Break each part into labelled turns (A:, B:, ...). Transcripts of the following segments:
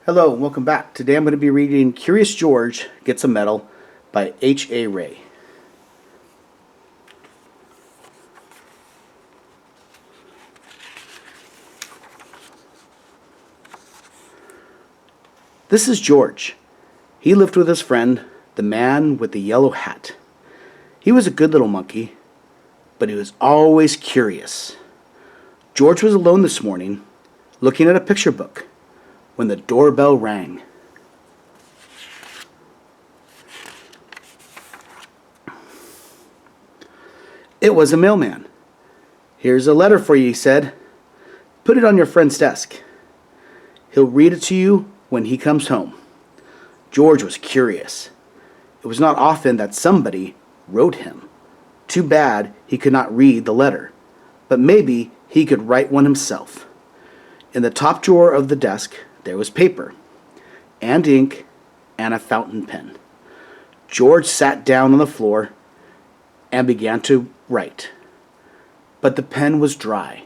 A: Hello and welcome back. Today I'm going to be reading Curious George Gets a Medal by H.A. Ray. This is George. He lived with his friend, the man with the yellow hat. He was a good little monkey, but he was always curious. George was alone this morning, looking at a picture book, when the doorbell rang. It was a mailman. "Here's a letter for you," he said. "Put it on your friend's desk. He'll read it to you when he comes home." George was curious. It was not often that somebody wrote him. Too bad he could not read the letter, but maybe he could write one himself. In the top drawer of the desk, there was paper, and ink, and a fountain pen. George sat down on the floor and began to write, but the pen was dry.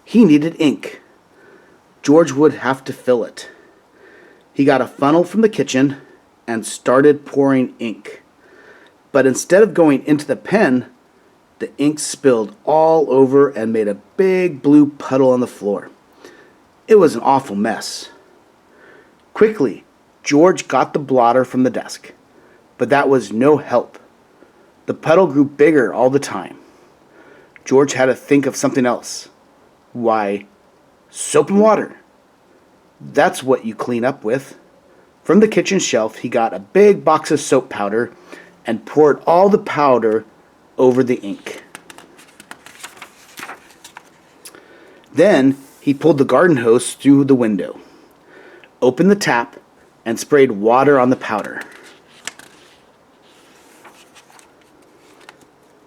A: He needed ink. George would have to fill it. He got a funnel from the kitchen and started pouring ink. But instead of going into the pen, the ink spilled all over and made a big blue puddle on the floor. It was an awful mess. Quickly, George got the blotter from the desk, but that was no help. The puddle grew bigger all the time. George had to think of something else. Why, soap and water. That's what you clean up with. From the kitchen shelf, he got a big box of soap powder and poured all the powder over the ink. Then he pulled the garden hose through the window, opened the tap, and sprayed water on the powder.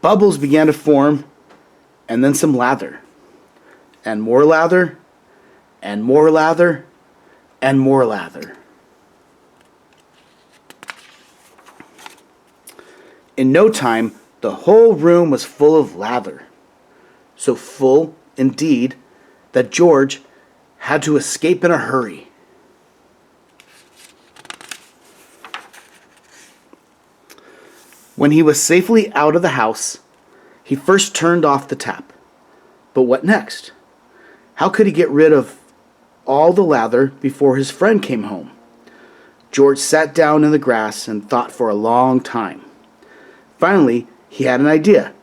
A: Bubbles began to form, and then some lather, and more lather, and more lather, and more lather. In no time, the whole room was full of lather. So full, indeed, that George had to escape in a hurry. When he was safely out of the house, he first turned off the tap. But what next? How could he get rid of all the lather before his friend came home? George sat down in the grass and thought for a long time. Finally, he had an idea.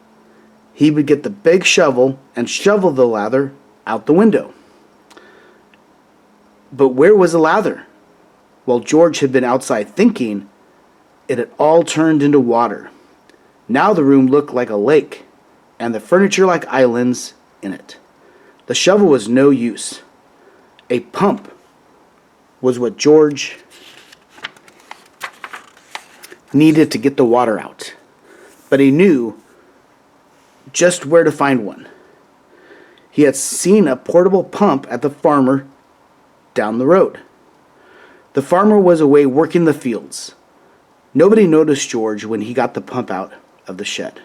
A: He would get the big shovel and shovel the lather out the window. But where was the lather? While George had been outside thinking, it had all turned into water. Now the room looked like a lake, and the furniture like islands in it. The shovel was no use. A pump was what George needed to get the water out. But he knew just where to find one. He had seen a portable pump at the farmer down the road. The farmer was away working the fields. Nobody noticed George when he got the pump out of the shed.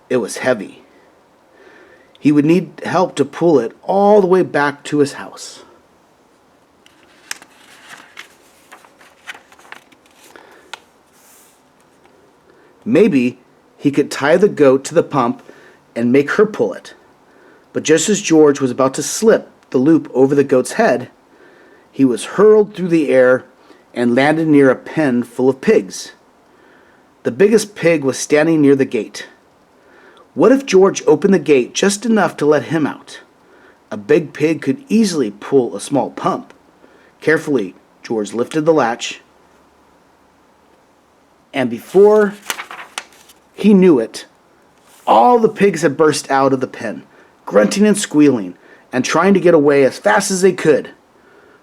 A: It was heavy. He would need help to pull it all the way back to his house. Maybe he could tie the goat to the pump and make her pull it. But just as George was about to slip the loop over the goat's head, he was hurled through the air and landed near a pen full of pigs. The biggest pig was standing near the gate. What if George opened the gate just enough to let him out? A big pig could easily pull a small pump. Carefully, George lifted the latch, and before he knew it, all the pigs had burst out of the pen, grunting and squealing, and trying to get away as fast as they could.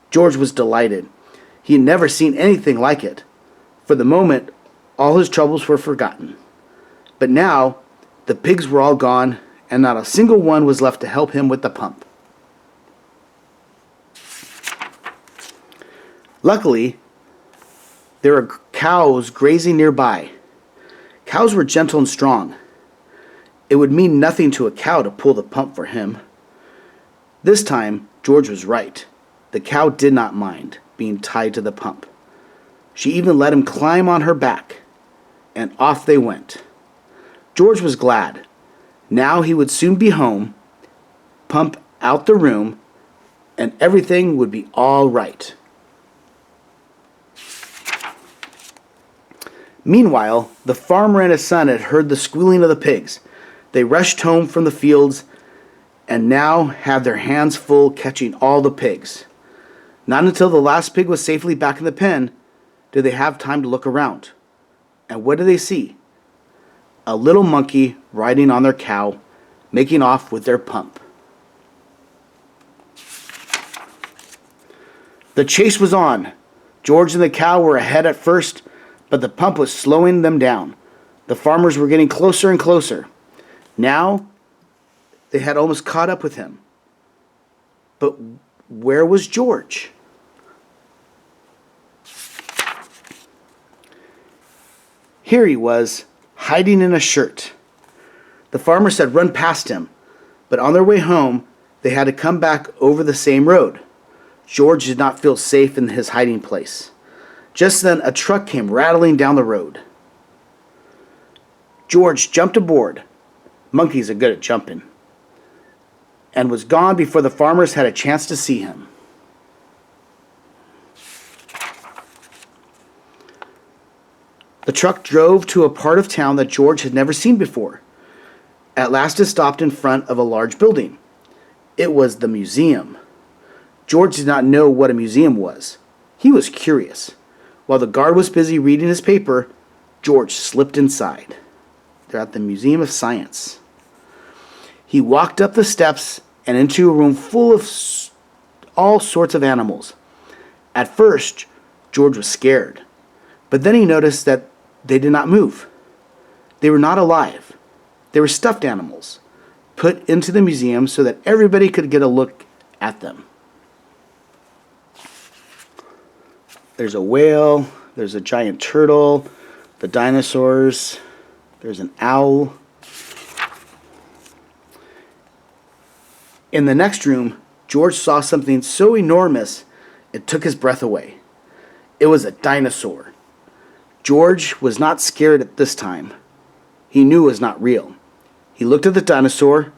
A: George was delighted. He had never seen anything like it. For the moment, all his troubles were forgotten. But now, the pigs were all gone, and not a single one was left to help him with the pump. Luckily, there were cows grazing nearby. Cows were gentle and strong. It would mean nothing to a cow to pull the pump for him. This time, George was right. The cow did not mind being tied to the pump. She even let him climb on her back, and off they went. George was glad. Now he would soon be home, pump out the room, and everything would be all right. Meanwhile, the farmer and his son had heard the squealing of the pigs. They rushed home from the fields and now had their hands full catching all the pigs. Not until the last pig was safely back in the pen did they have time to look around. And what did they see? A little monkey riding on their cow, making off with their pump. The chase was on. George and the cow were ahead at first, but the pump was slowing them down. The farmers were getting closer and closer. Now, they had almost caught up with him. But where was George? Here he was, hiding in a shirt. The farmers had run past him, but on their way home, they had to come back over the same road. George did not feel safe in his hiding place. Just then, a truck came rattling down the road. George jumped aboard. Monkeys are good at jumping. And was gone before the farmers had a chance to see him. The truck drove to a part of town that George had never seen before. At last it stopped in front of a large building. It was the museum. George did not know what a museum was. He was curious. While the guard was busy reading his paper, George slipped inside. They're at the Museum of Science. He walked up the steps and into a room full of all sorts of animals. At first, George was scared, but then he noticed that they did not move. They were not alive. They were stuffed animals, put into the museum so that everybody could get a look at them. There's a whale, there's a giant turtle, the dinosaurs, there's an owl. In the next room, George saw something so enormous it took his breath away. It was a dinosaur. George was not scared at this time. He knew it was not real. He looked at the dinosaur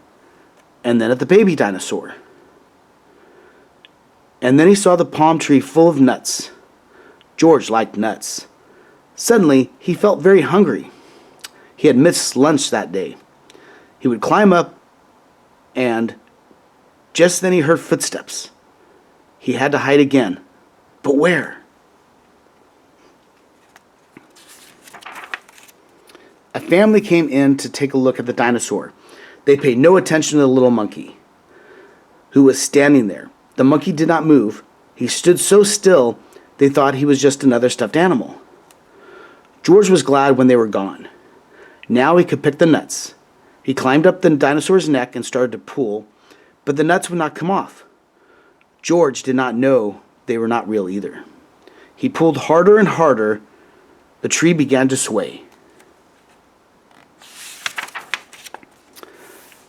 A: and then at the baby dinosaur. And then he saw the palm tree full of nuts. George liked nuts. Suddenly, he felt very hungry. He had missed lunch that day. He would climb up, and just then he heard footsteps. He had to hide again. But where? A family came in to take a look at the dinosaur. They paid no attention to the little monkey who was standing there. The monkey did not move. He stood so still they thought he was just another stuffed animal. George was glad when they were gone. Now he could pick the nuts. He climbed up the dinosaur's neck and started to pull, but the nuts would not come off. George did not know they were not real either. He pulled harder and harder. The tree began to sway.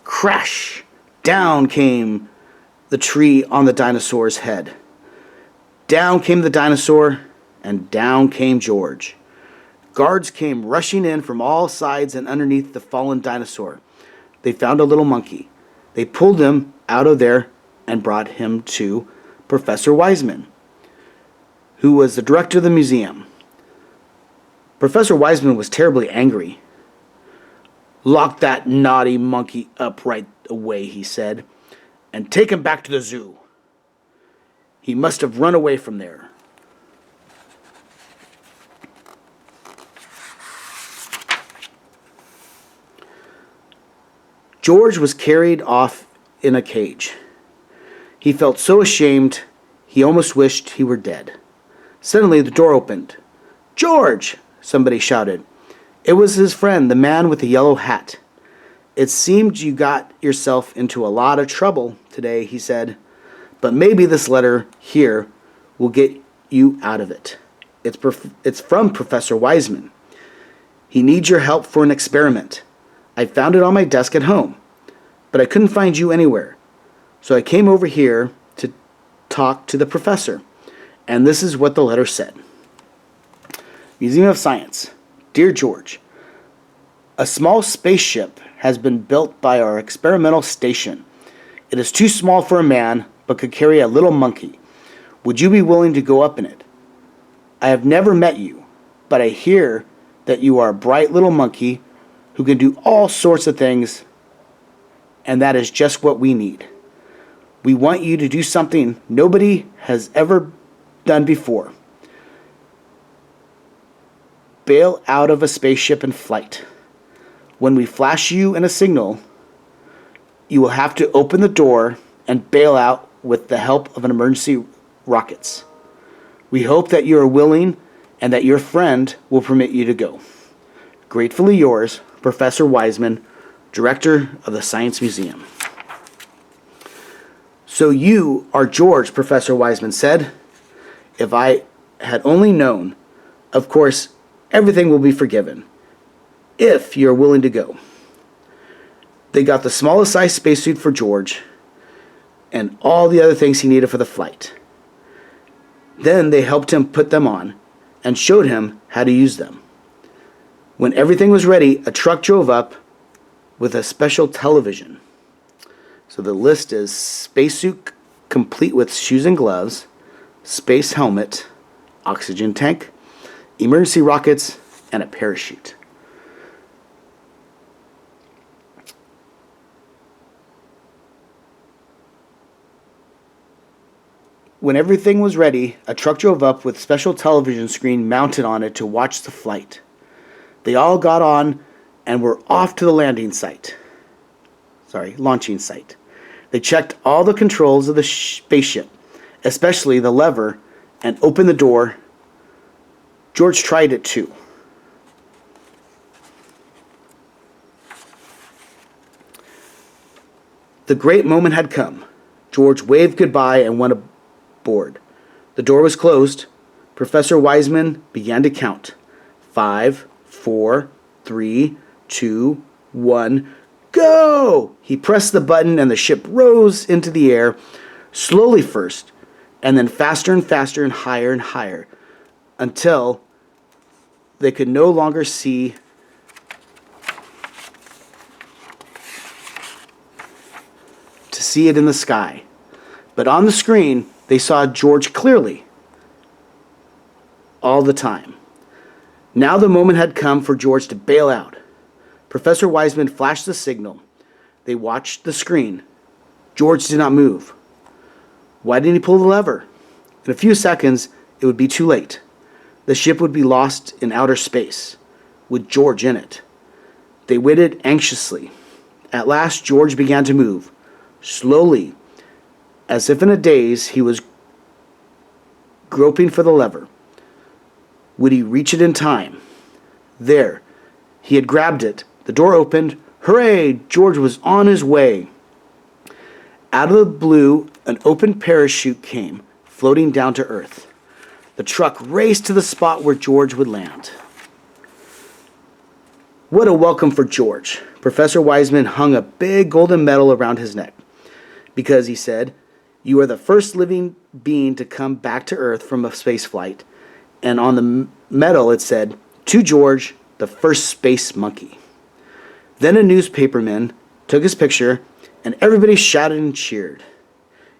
A: Crash! Down came the tree on the dinosaur's head. Down came the dinosaur, and down came George. Guards came rushing in from all sides and underneath the fallen dinosaur. They found a little monkey. They pulled him out of there and brought him to Professor Wiseman, who was the director of the museum. Professor Wiseman was terribly angry. "Lock that naughty monkey up right away," he said, "and take him back to the zoo. He must have run away from there." George was carried off in a cage. He felt so ashamed, he almost wished he were dead. Suddenly the door opened. "George!" somebody shouted. It was his friend, the man with the yellow hat. "It seemed you got yourself into a lot of trouble today," he said. "But maybe this letter here will get you out of it. It's from Professor Wiseman. He needs your help for an experiment. I found it on my desk at home, but I couldn't find you anywhere. So I came over here to talk to the professor. And this is what the letter said. Museum of Science. Dear George, a small spaceship has been built by our experimental station. It is too small for a man, but could carry a little monkey. Would you be willing to go up in it? I have never met you, but I hear that you are a bright little monkey who can do all sorts of things, and that is just what we need. We want you to do something nobody has ever done before. Bail out of a spaceship in flight. When we flash you in a signal, you will have to open the door and bail out with the help of an emergency rockets. We hope that you are willing and that your friend will permit you to go. Gratefully yours, Professor Wiseman, Director of the Science Museum. So you are George, Professor Wiseman said. If I had only known. Of course, everything will be forgiven, if you're willing to go. They got the smallest size spacesuit for George and all the other things he needed for the flight. Then they helped him put them on and showed him how to use them. When everything was ready, a truck drove up with a special television. So the list is spacesuit complete with shoes and gloves, space helmet, oxygen tank, emergency rockets, and a parachute. When everything was ready, a truck drove up with a special television screen mounted on it to watch the flight. They all got on and were off to the launching site. They checked all the controls of the spaceship, especially the lever, and opened the door. George tried it too. The great moment had come. George waved goodbye and went aboard. The door was closed. Professor Wiseman began to count. 5, 4, 3, 2, 1, go! He pressed the button and the ship rose into the air, slowly first, and then faster and faster and higher, until they could no longer see it in the sky. But on the screen, they saw George clearly all the time. Now the moment had come for George to bail out. Professor Wiseman flashed the signal. They watched the screen. George did not move. Why didn't he pull the lever? In a few seconds, it would be too late. The ship would be lost in outer space, with George in it. They waited anxiously. At last, George began to move. Slowly, as if in a daze, he was groping for the lever. Would he reach it in time? There, he had grabbed it. The door opened. Hooray! George was on his way. Out of the blue, an open parachute came, floating down to earth. The truck raced to the spot where George would land. What a welcome for George. Professor Wiseman hung a big golden medal around his neck. Because, he said, you are the first living being to come back to Earth from a space flight. And on the medal it said, to George, the first space monkey. Then a newspaperman took his picture, and everybody shouted and cheered.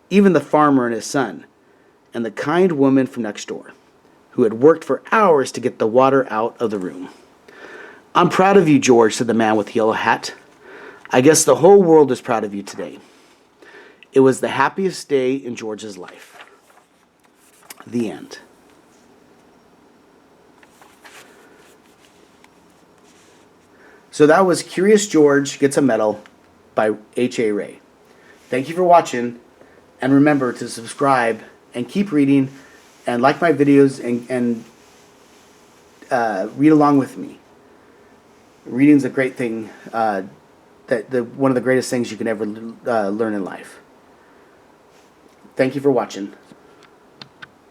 A: Even the farmer and his son, and the kind woman from next door, who had worked for hours to get the water out of the room. I'm proud of you, George, said the man with the yellow hat. I guess the whole world is proud of you today. It was the happiest day in George's life. The end. So that was Curious George Gets a Medal by H.A. Ray. Thank you for watching, and remember to subscribe and keep reading and like my videos and read along with me. Reading's a great thing, one of the greatest things you can ever learn in life. Thank you for watching.